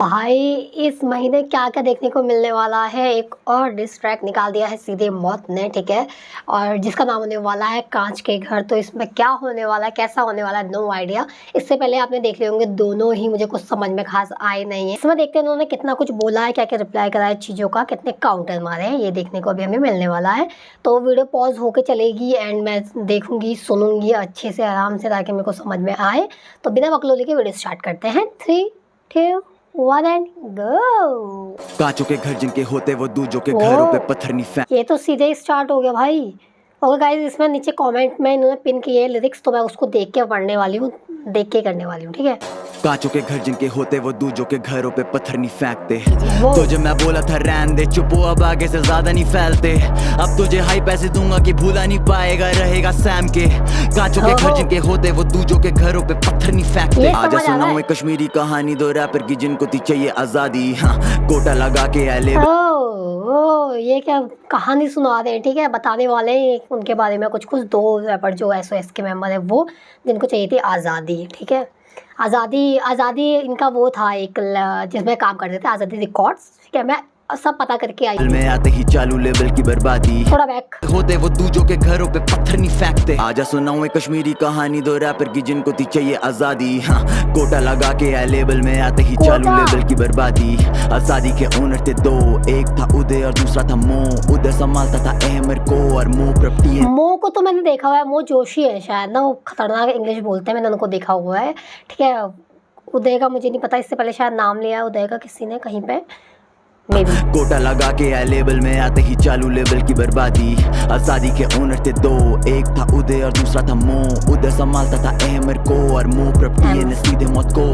भाई इस महीने क्या क्या देखने को मिलने वाला है। एक और डिस ट्रैक निकाल दिया है सीधे मौत ने, ठीक है, और जिसका नाम होने वाला है कांच के घर। तो इसमें क्या होने वाला है, कैसा होने वाला है, नो आइडिया। इससे पहले आपने देख लिए होंगे दोनों ही, मुझे कुछ समझ में खास आए नहीं है। इसमें देखते हैं इन्होंने कितना कुछ बोला है, क्या क्या रिप्लाई करा है चीज़ों का, कितने काउंटर मारे हैं, ये देखने को अभी हमें मिलने वाला है। तो वीडियो पॉज होकर चलेगी एंड मैं देखूंगी सुनूंगी अच्छे से आराम से, ताकि मेरे को समझ में आए। तो बिना बकलोली के वीडियो स्टार्ट करते हैं। 3, 2, 1 एंड गो। कांचों के घर जिनके होते वो दूजों के घरों पे पत्थर नहीं फेंक। ये तो सीधे ही स्टार्ट हो गया भाई। ओके गाइस, इसमें नीचे कमेंट में इन्होंने पिन किए लिरिक्स, तो मैं उसको देख के पढ़ने वाली हूँ, देख के करने वाली हूँ, ठीक है। कांचों के घर जिनके होते वो दूजों के घरों पे पत्थर नहीं फेंकते। तो जब मैं बोला था रहने दे चुपो, अब आगे से ज्यादा नहीं फैलते। अब तुझे हाई पैसे दूंगा कि भूला नहीं पाएगा, रहेगा सैम के। कांचों के घर जिनके होते वो दूजों के घरों पे पत्थर नहीं फेंकते। आजा सुनाऊं एक कश्मीरी कहानी, दो रैपर की जिनको थी चाहिए आजादी। हाँ, कोटा लगा के आले। ओ ये क्या कहानी सुना रहे हैं, ठीक है। बताने वाले हैं उनके बारे में कुछ कुछ, दो रैपर जो SOS के मेंबर है वो, जिनको चाहिए थी आज़ादी, ठीक है। आज़ादी इनका वो था एक, जिसमें काम करते थे, आज़ादी रिकॉर्ड्स, ठीक है। मैं सब पता करके आई में आते ही चालू लेवल की बर्बादी। थोड़ा बैक होते वो दूजों के घरों पे पत्थर नहीं फेंकते। आजा सुनाऊं एक कश्मीरी कहानी, दो रैपर की जिनको थी चाहिए आजादी। हाँ, कोटा लगा के आए लेवल में आते ही चालू लेवल की बर्बादी। आजादी के ओनर थे दो, एक था उदय और दूसरा था मो। उदय संभालता था अहमर को और मो प्रॉपर्टी। मो को तो मैंने देखा हुआ है, मो जोशी है शायद ना, वो खतरनाक इंग्लिश बोलते हैं, मैंने उनको देखा हुआ है, ठीक है। उदय का मुझे नहीं पता, इससे पहले शायद नाम लिया है उदय का किसी ने कहीं पे। कोटा लगा के आए लेवल में आते ही चालू लेवल की बर्बादी। आजादी के ओनर थे दो, एक था उदय और दूसरा था मो। उदय संभालता था अहमर को और मो प्रॉपर्टी ने सीधे मौत को।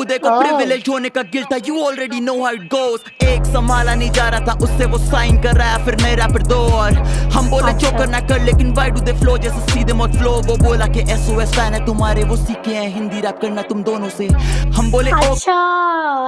उदय को प्रिविलेज होने का गिल्ट था, you already know how it goes. एक संभाला नहीं जा रहा था उससे, वो साइन कर रहा है फिर नए रैपर दो। और हम बोले चोकर ना कर, लेकिन व्हाई डू दे फ्लो जैसे सीधे मौत फ्लो। वो बोला कि SOS फैन है तुम्हारे, वो सीखे हैं हिंदी रैप करना तुम दोनों से। हम बोले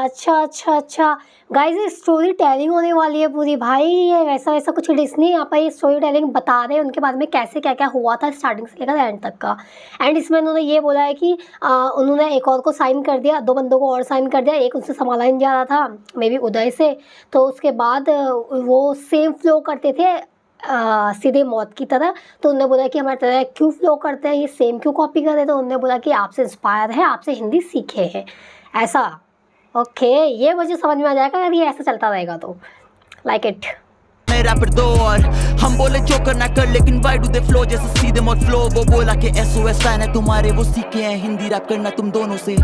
अच्छा गाइस, स्टोरी टेलिंग होने वाली है पूरी भाई। ये वैसा वैसा कुछ डिस नहीं, यहाँ पर ये स्टोरी टेलिंग बता रहे हैं उनके बारे में, कैसे क्या क्या हुआ था स्टार्टिंग से लेकर एंड तक का। एंड इसमें उन्होंने ये बोला है कि उन्होंने एक और को साइन कर दिया, 2 बंदों को और साइन कर दिया, एक उनसे संभाला नहीं जा रहा था, मे बी उदय से। तो उसके बाद वो सेम फ्लो करते थे सीधे मौत की तरह। तो उन्होंने बोला कि हमारी तरह क्यों फ्लो करते हैं, ये सेम क्यों कॉपी कर रहे। तो उन्होंने बोला कि आपसे इंस्पायर है, आपसे हिंदी सीखे हैं, ऐसा। ओके, ये मुझे समझ में आ जाएगा अगर ये ऐसा चलता रहेगा तो। लाइक इट रैपर दो और हम बोले चोकर ना कर, लेकिन व्हाई डू दे फ्लो जैसे सीधे मौत फ्लो। वो बोला कि SOS फैन है तुम्हारे, वो सीखे हैं हिंदी रैप करना तुम दोनों से।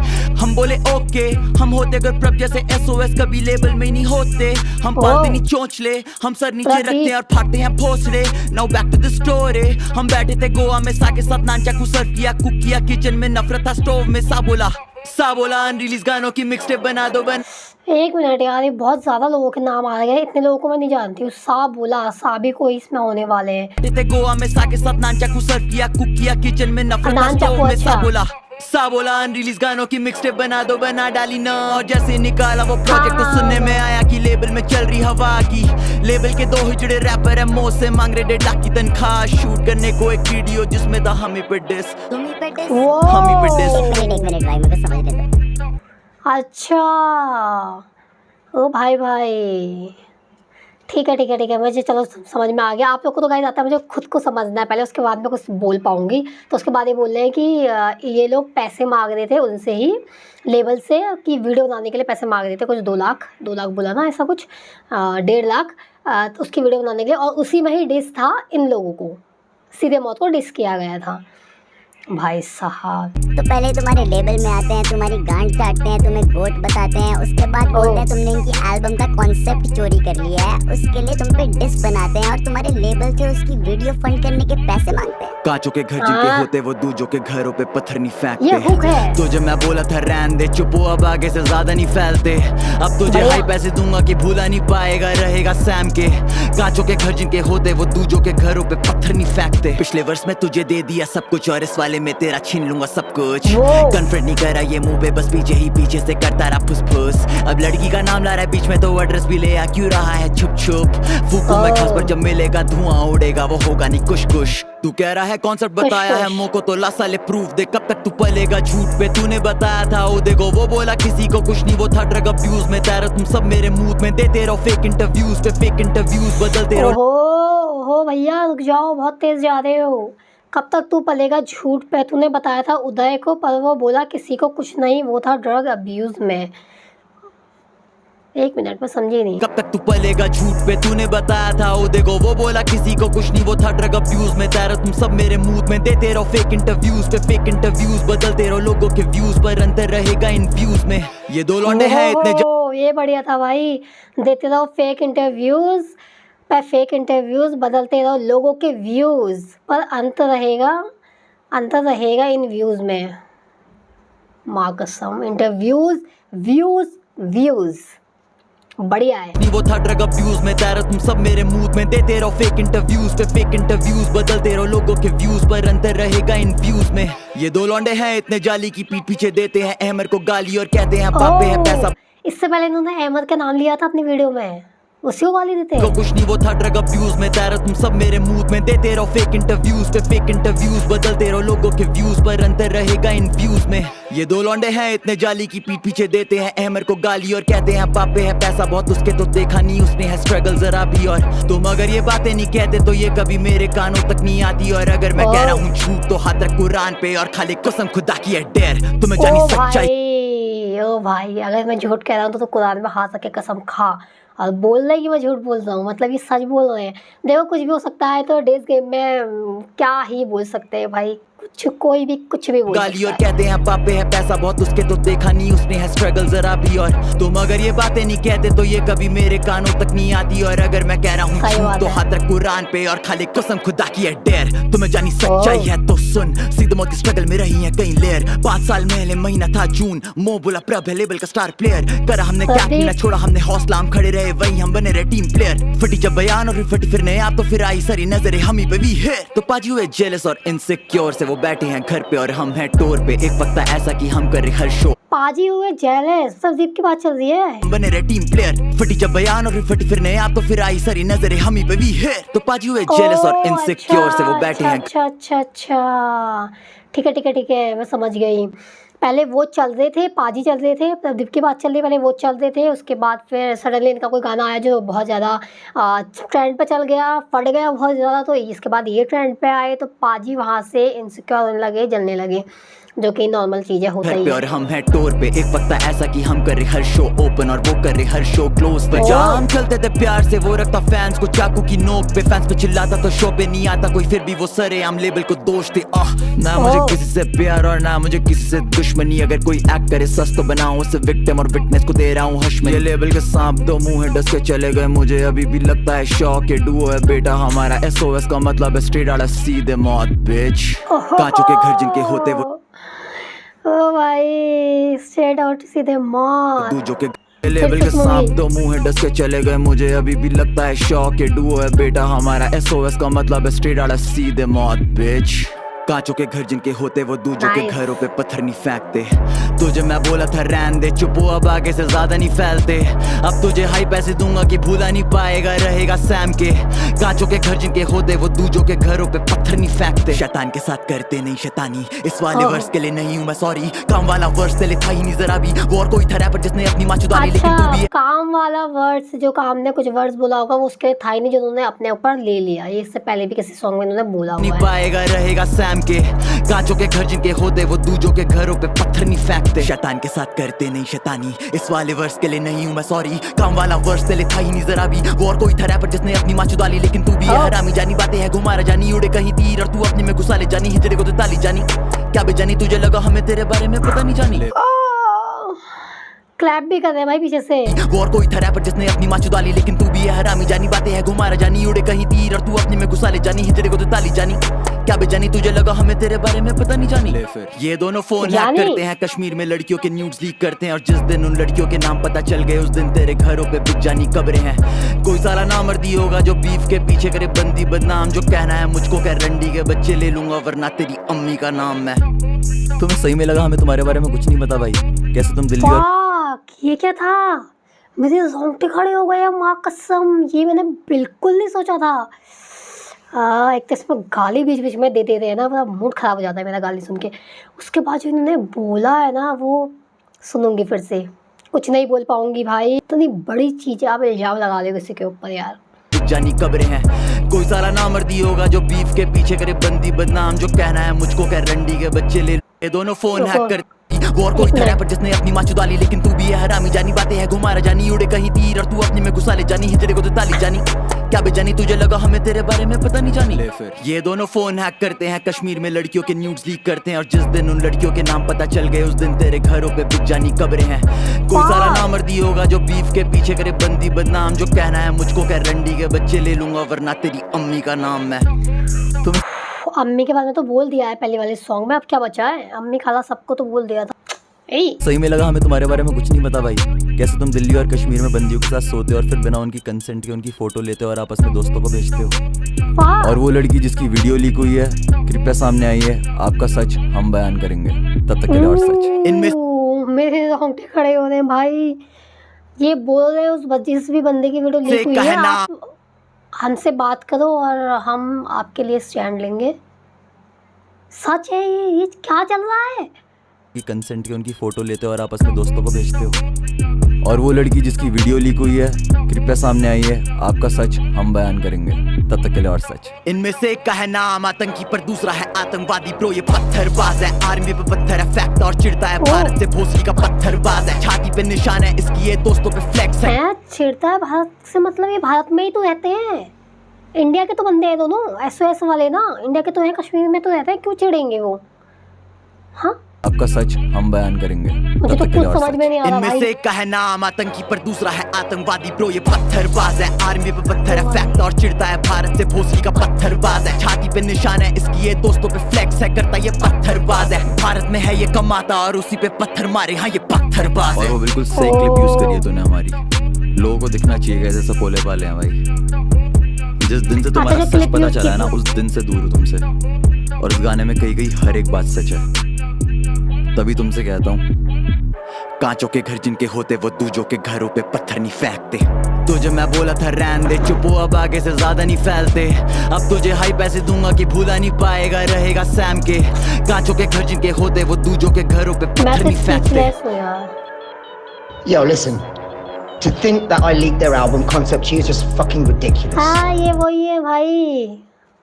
हम बोले ओके, हम होते अगर प्रभ जैसे SOS कभी लेवल में नहीं होते। हम पालते नहीं चोंचले, हम सर नीचे रखते हैं और फाड़ते हैं Bhosle. Now back to the story, हम बैठे थे गोवा में, सा के साथ नान चाकू सर्व किया, कुक किया किचन में, नफरत था स्टोव में। सा बोला अनरिलीज गानों की मिक्सटेप बना दो। 1 मिनट यार, ये बहुत ज़्यादा लोगों के नाम आ गए, इतने लोगों को मैं नहीं जानती हूँ। सा बोला, सा भी कोई इसमें होने वाले हैं। गोवा में सा के साथ नान चाकू सर्व किया, कुक किया किचन में, नफरत था स्टोव में। सा बोला अनरिलीज गानों की मिक्सटेप बना दो, बना डाली ना। और जैसे निकाला वो प्रोजेक्ट तो सुनने में आया कि लेबल में चल रही हवा की। लेबल के 2 हिजड़े रैपर है, मो से मांग रहे 1.5 लाख की तनख्वाह। शूट करने को एक वीडियो जिसमें था हम ही पे डिस। अच्छा ओ भाई ठीक है मुझे चलो समझ में आ गया। आप लोग को तो गाइस आता है, मुझे खुद को समझना है पहले, उसके बाद मैं कुछ बोल पाऊँगी। तो उसके बाद ये बोल रहे हैं कि ये लोग पैसे मांग रहे थे उनसे ही, लेबल से, कि वीडियो बनाने के लिए पैसे मांग रहे थे, कुछ 2 लाख बोला ना, ऐसा कुछ 1.5 लाख, तो उसकी वीडियो बनाने के लिए। और उसी में ही डिस था इन लोगों को, सीधे मौत को डिस किया गया था भाई साहब। तो पहले तुम्हारे लेबल में आते हैं, तुम्हारी गांड चाटते हैं, तुम्हें गोट बताते हैं, उसके बाद बोलते हैं तुमने इनकी एल्बम का कॉन्सेप्ट चोरी कर लिया है, उसके लिए तुम पे डिस बनाते हैं और तुम्हारे लेबल से उसकी वीडियो फंड करने के पैसे मांगते हैं। कांचों के घर जिनके होते वो दूजों के घरों पे पत्थर नहीं फेंकते। तो जब मैं बोला था रहने दे चुपो, अब आगे से ज्यादा नहीं फैलते। अब तुझे हाई पैसे दूंगा कि भूला नहीं पाएगा, रहेगा सैम के। कांचों के घर जिनके होते वो दूजों के घरों पे पत्थर नहीं फेंकते। पिछले वर्ष में तुझे दे दिया सब कुछ और इस वाले में तेरा छीन लूंगा सब कुछ। कन्फ्रंट नहीं करा ये मुंह पे, बस पीछे से करता रहा फुसफुस। अब लड़की का नाम ला रहा है बीच में तो एड्रेस भी ले आ क्यों रहा है छुप छुप। फूकू मैं खास पर जब मिलेगा धुआं उड़ेगा वो होगा नहीं कुछ कुछ। तू कह रहा है कॉन्सेप्ट बताया है मुझको तो ला साले प्रूफ दे कब तक तू पलेगा झूठ पे। तूने बताया था ओ देखो वो बोला किसी को कुछ नहीं वो था ड्रग अब्यूज में। तेरा तुम सब मेरे मूड में देते रहो फेक इंटरव्यूज पे फेक इंटरव्यूज बदलते रहो। ओहो भैया रुक जाओ, बहुत तेज जा रहे हो। कब तक तू पलेगा झूठ पे? तूने बताया था उदय को पर वो बोला किसी को कुछ नहीं वो था ड्रग अब्यूज में। एक मिनट में समझी नहीं। कब तक तू पलेगा झूठ पे? तूने बताया था ओ देखो वो बोला किसी को कुछ नहीं वो था ड्रग अब्यूज में। तेरा तुम सब मेरे मूड में देते रहो फेक इंटरव्यूज पे फेक इंटरव्यूज बदलते रहो लोगों के व्यूज पर अंतर रहेगा इन व्यूज में। ये दो लौंडे हैं इतने ये बढ़िया था भाई। देते रहो फेक इंटरव्यूज पे फेक इंटरव्यूज बदलते रहो लोगों के व्यूज पर अंतर रहेगा इन व्यूज में। माँ कसम इंटरव्यूज व्यूज बढ़िया है। वो था ड्रग अब्यूज में। तेरा तुम सब मेरे मूड में देते रहो फेक इंटरव्यूज पे फेक इंटरव्यूज बदलते रहो लोगों के व्यूज पर अंतर रहेगा इन व्यूज में। ये दो लौंडे हैं इतने जाली की पीठ पीछे देते हैं अहमद को गाली और कहते हैं पापे है पैसा। इससे पहले इन्होंने अहमद का नाम लिया था अपनी वीडियो में, उसी को गाली देते हैं कुछ नहीं वो था ड्रग अब्यूज में। तेरा तुम सब मेरे मूड में देते रहो फेक इंटरव्यूज पे फेक इंटरव्यूज बदलते रहो लोगों के व्यूज पर अंतर रहेगा इन व्यूज में। ये दो लौंडे हैं इतने जाली की पीठ पीछे देते हैं अहमद को गाली और कहते हैं पापे है पैसा बहुत उसके तो देखा नहीं उसने है स्ट्रगल जरा भी। और तुम अगर ये बातें नहीं कहते तो ये कभी मेरे कानों तक नहीं आती। और अगर मैं कह रहा हूँ झूठ तो हाथ रख कुरान पे और खाली कसम खुदा की है डेर तुम्हें जानी सच्चाई। ओ भाई अगर मैं झूठ कह रहा हूँ तो कुरान में हाथ रख के कसम खा और बोल रहे कि मैं झूठ बोल रहा हूँ मतलब ये सच बोल रहे हैं। देखो कुछ भी हो सकता है तो डेज गेम में क्या ही बोल सकते हैं भाई, कोई भी कुछ भी बोल गाली और कहते हैं पापे है पैसा बहुत उसके तो देखा नहीं उसने है स्ट्रगल जरा भी। और तुम अगर ये बातें नहीं कहते तो ये कभी मेरे कानों तक नहीं आती। और अगर मैं कह रहा हूँ झूठ तो हाथ रख कुरान पे और खाली कसम खुदा की है डेर तुम्हें जानी सच्चाई है तो सुन। सीधे मौत की स्ट्रगल में रही है कई लेयर 5 साल पहले महीना था जून मो बोला प्रभ है लेवल का स्टार प्लेयर करा हमने क्या ना छोड़ा हमने हौसला हम खड़े रहे वही हम बने रहे टीम प्लेयर। फटी जब बयान और फटी फिर नए आप तो फिर आई सारी नजरें हम ही पे भी है। तो पाजी हुए जेलस और इनसिक्योर से वो बैठे हैं घर पे और हम हैं टूर पे। एक वक्त था ऐसा कि हम कर रहे हर शो पाजी हुए जेलस सब दीप की बात चल रही है बने रहे टीम प्लेयर। फटी जब बयान और फटी फिर नए आप तो फिर आई सारी नजरें हम ही पे भी है। तो पाजी हुए जेलस और इनसिक्योर से वो बैठे हैं। अच्छा ठीक है मैं समझ गई। पहले वो चल रहे थे पाजी चल रहे थे प्रदीप की बात चल रही पहले वो चल रहे थे उसके बाद फिर सडनली इनका कोई गाना आया जो बहुत ज़्यादा ट्रेंड पे चल गया फट गया बहुत ज़्यादा तो इसके बाद ये ट्रेंड पे आए तो पाजी वहाँ से इनसिक्योर होने लगे जलने लगे जो कि नॉर्मल चीजें होता ही है। और हम हैं टूर पे एक वक्त था ऐसा कि हम कर रहे हर शो ओपन और वो कर रहे हर शो क्लोज पे। जहाँ हम चलते थे प्यार से वो रखता फैंस को चाकू की नोक पे फैंस पे चिल्लाता तो शो पे नहीं आता कोई फिर भी वो सरे हम लेबल को दोष थे। ना मुझे किसी से प्यार और ना मुझे किसी से दुश्मनी अगर कोई एक्ट करे सच तो बनाऊं उसे विक्टिम और विटनेस को दे रहा हूँ हश में। ये लेबल के सांप दो मुंह डस के चले गए मुझे अभी भी लगता है शौक के डुओ है बेटा हमारा SOS का मतलब है स्ट्रेट आउट सीधे मौत बिच। कांचों के घर जिनके होते वो ओ भाई स्ट्रेट आउट सीधे मौत दूजों के लेवल के सांप दो मुंह डस के चले गए मुझे अभी भी लगता है शौक के डुओ है बेटा हमारा SOS का मतलब है स्ट्रेट आउट सीधे मौत बिच। कांचों के घर जिनके होते वो दूजों के घरों पे पत्थर नहीं फेंकते। तुझे मैं बोला था रहने दे चुप हो अब आगे से ज्यादा नहीं फैलते। अब तुझे हाई पैसे दूंगा कि भूला नहीं पाएगा रहेगा सैम के। कांचों के घर जिनके होते वो दूजों के घरों पे पत्थर नहीं फेंकते। शैतान के साथ करते नहीं शैतानी इस वाले वर्ष के लिए नहीं हूँ मैं सॉरी काम वाला वर्ष तेरे था ही नहीं जरा भी वो और कोई था रैपर जिसने अपनी माँ चुदा ली लेकिन तू भी काम वाला वर्ड्स जो काम ने कुछ वर्ड्स बोला होगा वो उसके था ही नहीं जो उन्होंने अपने ऊपर ले लिया। ये इससे पहले भी किसी सॉन्ग में उन्होंने बोला नहीं पाएगा रहेगा सैम के। कांचों के घर जिनके होते वो दूजों के घरों पे पत्थर नहीं फेंकते। शैतान के साथ करते नहीं शैतानी इस वाले वर्ष के लिए नहीं हूँ मैं सॉरी काम वाला वर्ष तेरे था ही नहीं जरा भी वो और कोई था रैपर जिसने अपनी माँ चुदा ली लेकिन तू भी हरामी जानी बातें है घुमारा जानी उड़े कहीं तीर और तू अपने में घुसा ले जानी हिजड़े को तो ताली जानी क्या बेजानी तुझे लगा हमें तेरे बारे में पता नहीं जानी। क्लैप भी कर रहे हैं भाई पीछे से वो और कोई था रैपर जिसने अपनी माँ चुदा ली लेकिन तू भी है हरामी जानी बातें है घुमारा जानी उड़े कहीं तीर और तू अपने में घुसा ले जानी हिजड़े को तो ताली जानी क्या बेजानी तुझे लगा हमें तेरे बारे में पता नहीं जानी। ये दोनों फोन हैक करते हैं कश्मीर में लड़कियों के न्यूड्स लीक करते हैं और जिस दिन उन लड़कियों के नाम पता चल गए उस दिन तेरे घरों पे बिक जानी कब्रें हैं। कोई साला नामर्दी होगा जो बीफ के पीछे करे बंदी बदनाम जो कहना है मुझको कह रंडी के बच्चे ले लूंगा वरना तेरी अम्मी का नाम मैं। तुम्हें सही में लगा हमें तुम्हारे बारे में कुछ नहीं पता भाई कैसे तुम दिल्ली और ये क्या था मेरे रोंगटे खड़े हो गए, माँ कसम, ये मैंने बिल्कुल नहीं सोचा था। एक तो इसमें गाली बीच बीच में दे देते हैं ना, मेरा मूड ख़राब हो जाता है मेरा गाली सुन के। उसके बाद जो इन्होंने बोला है ना, वो सुनूंगी फिर से, कुछ नहीं बोल पाऊंगी भाई। इतनी बड़ी चीज़ है, आप इल्ज़ाम लगा दो किसी के ऊपर यार। जानी कब्रें हैं, कोई साला नामर्दी होगा जो बीफ के पीछे करे बंदी बदनाम, जो कहना है मुझको कह रंडी के बच्चे ले ये दोनों फोन हैक कर वो और कोई तरह पर जिसने अपनी माँ चुदा ली, लेकिन तू भी है हरामी जानी, बातें है घुमारा जानी, उड़े कहीं तीर और तू अपने में घुसा ले जानी, हिजड़े को तो ताली जानी, क्या बेजानी तुझे लगा हमें तेरे बारे में पता नहीं जानी। ले फिर ये दोनों फोन हैक करते हैं, कश्मीर में लड़कियों के न्यूड्स लीक करते हैं, और जिस दिन उन लड़कियों के नाम पता चल गए उस दिन तेरे घरों पे बिक जानी कब्रें हैं। कोई साला नामर्दी होगा जो बीफ के पीछे करे बंदी बदनाम, जो कहना है मुझको कह रंडी के बच्चे ले लूंगा वरना तेरी अम्मी का नाम मैं। तुम अम्मी के बारे में तो बोल दिया है पहले वाले सॉन्ग में, अब क्या बचा है? अम्मी खाला सबको तो बोल दिया था। सही में लगा हमें तुम्हारे बारे में कुछ नहीं पता भाई, कैसे तुम दिल्ली और कश्मीर में बंदियों के साथ सोते हो और फिर बिना उनकी कंसेंट के उनकी फोटो लेते हो और आपस में दोस्तों को भेजते हो। और वो लड़की जिसकी वीडियो लीक हुई है कृपया सामने आई है, आपका सच हम बयान करेंगे, तब तक के लिए और सच। इनमें मेरे रोंगटे खड़े हो रहे हैं भाई। ये बोल रहे हैं उस जिस भी बंदे की वीडियो लीक हुई है, आप हमसे बात करो और हम आपके लिए स्टैंड लेंगे। सच है ये क्या चल रहा है? की कंसेंट की उनकी फोटो लेते हो और आपस में दोस्तों को भेजते हो। और वो लड़की जिसकी वीडियो लीक हुई है कृपया सामने आई है, आपका सच हम बयान करेंगे, तब तक के लिए और सच। इनमें से एक का है नाम आतंकी पर दूसरा है आतंकवादी, ब्रो ये पत्थरबाज है, आर्मी पे पत्थर है फैक्ट और चिढ़ता है भारत से, भोसली का पत्थरबाज है, छाती पे निशान है इसकी, ये दोस्तों पे फ्लेक्स है। चिढ़ता है भारत से मतलब ये भारत में ही तो रहते हैं, इंडिया के तो बंदे हैं दोनों, SOS वाले ना, इंडिया के तो हैं, कश्मीर में तो रहते हैं, क्यों चिढ़ेंगे वो? हाँ आपका सच हम बयान करेंगे, मुझे तो कुछ समझ में नहीं आ रहा भाई। इनमें से एक का है नाम आतंकी पर दूसरा है आतंकवादी, ब्रो ये पत्थरबाज है, आर्मी पे पत्थर है फैक्ट और चिढ़ता है भारत से, भोसली का पत्थरबाज है, छाती पे निशान है इसकी, ये दोस्तों पे फ्लेक्स है करता ये पत्थरबाज है, भारत में है ये कमाता और उसी पे पत्थर मारे, हाँ ये पत्थरबाज है। और वो बिल्कुल सही क्लिप यूज करी है तूने हमारी, लोगों को दिखना चाहिए जैसे पोले पाले हैं भाई। जिस दिन से तुम्हारा सच पता चला है ना उस दिन से दूर हूँ तुमसे, और इस गाने में कही गई हर एक बात सच है, तभी तुमसे कहता हूँ कांचों के घर जिनके होते वो दूजों के घरों पे पत्थर नहीं फेंकते। तुझे मैं बोला था रहने दे चुप हो, अब आगे से ज्यादा नहीं फैलते, अब तुझे हाई पैसे दूंगा कि भूला नहीं पाएगा रहेगा सैम के, कांचों के घर जिनके होते वो दूजों के घरों पे पत्थर नहीं फेंकते। Yo, listen. To think that I leaked their album concept to you is just fucking ridiculous. हाँ ये वही है भाई,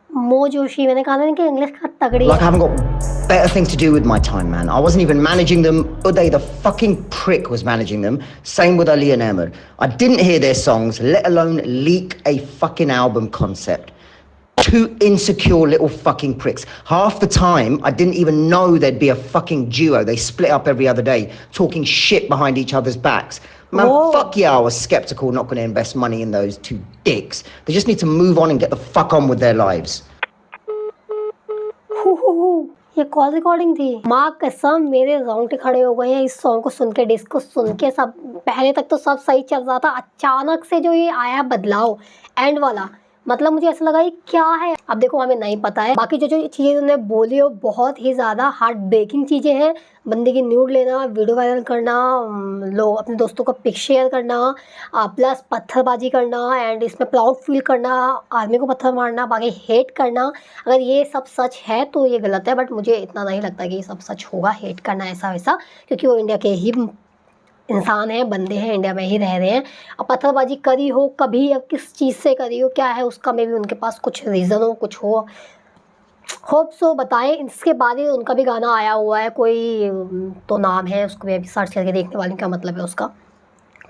मो जोशी। मैंने कहा ना कि इंग्लिश का तगड़ी Like I haven't got better things to do with my time, man. I wasn't even managing them. Uday, the fucking prick, was managing them. Same with Ali and Ahmed. I didn't hear their songs, let alone leak a fucking album concept. Two insecure little fucking pricks. Half the time, I didn't even know there'd be a fucking duo. They split up every other day, talking shit behind each other's backs. Man, fuck yeah, I was skeptical, not going to invest money in those two dicks. They just need to move on and get the fuck on with their lives. ये call recording थी। माँ कसम मेरे रोंगटे खड़े हो गए हैं इस सॉन्ग को सुन के, डिस्क को सुन के। सब पहले तक तो सब सही चल रहा था, अचानक से जो ये आया बदलाव एंड वाला, मतलब मुझे ऐसा लगा ये क्या है। अब देखो हमें नहीं पता है, बाकी जो जो चीज़ें उन्होंने बोली वो बहुत ही ज़्यादा हार्ट ब्रेकिंग चीज़ें हैं। बंदे की न्यूड लेना, वीडियो वायरल करना, लोग अपने दोस्तों को पिक शेयर करना, प्लस पत्थरबाजी करना एंड इसमें प्राउड फील करना, आर्मी को पत्थर मारना, बाकी हेट करना। अगर ये सब सच है तो ये गलत है, बट मुझे इतना नहीं लगता कि ये सब सच होगा, हेट करना ऐसा वैसा, क्योंकि वो इंडिया के ही इंसान हैं, बंदे हैं, इंडिया में ही रह रहे हैं। अब पत्थरबाजी करी हो कभी, अब किस चीज़ से करी हो, क्या है उसका, मे भी उनके पास कुछ रीज़न हो, कुछ हो, होप सो बताएं। इसके बाद ही उनका भी गाना आया हुआ है, कोई तो नाम है, उसको मैं अभी सर्च करके देखने वाली हूँ क्या मतलब है उसका।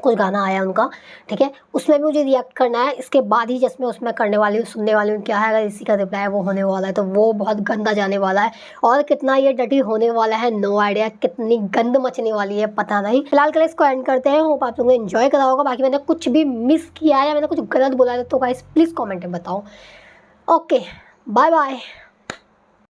कुछ गाना आया उनका, ठीक है, उसमें भी मुझे रिएक्ट करना है। इसके बाद ही जिसमें उसमें करने वाली हूँ, सुनने वाली हूँ क्या है। अगर इसी का रिप्लाई वो होने वाला है तो वो बहुत गंदा जाने वाला है, और कितना ये डटी होने वाला है नो आइडिया, कितनी गंद मचने वाली है पता नहीं। फिलहाल के लिए इसको एंड करते हैं। होप आप लोगों ने एंजॉय करा होगा। बाकी मैंने कुछ भी मिस किया है या मैंने कुछ गलत बोला है तो गाइस प्लीज़ कॉमेंट में बताओ। Okay, bye bye.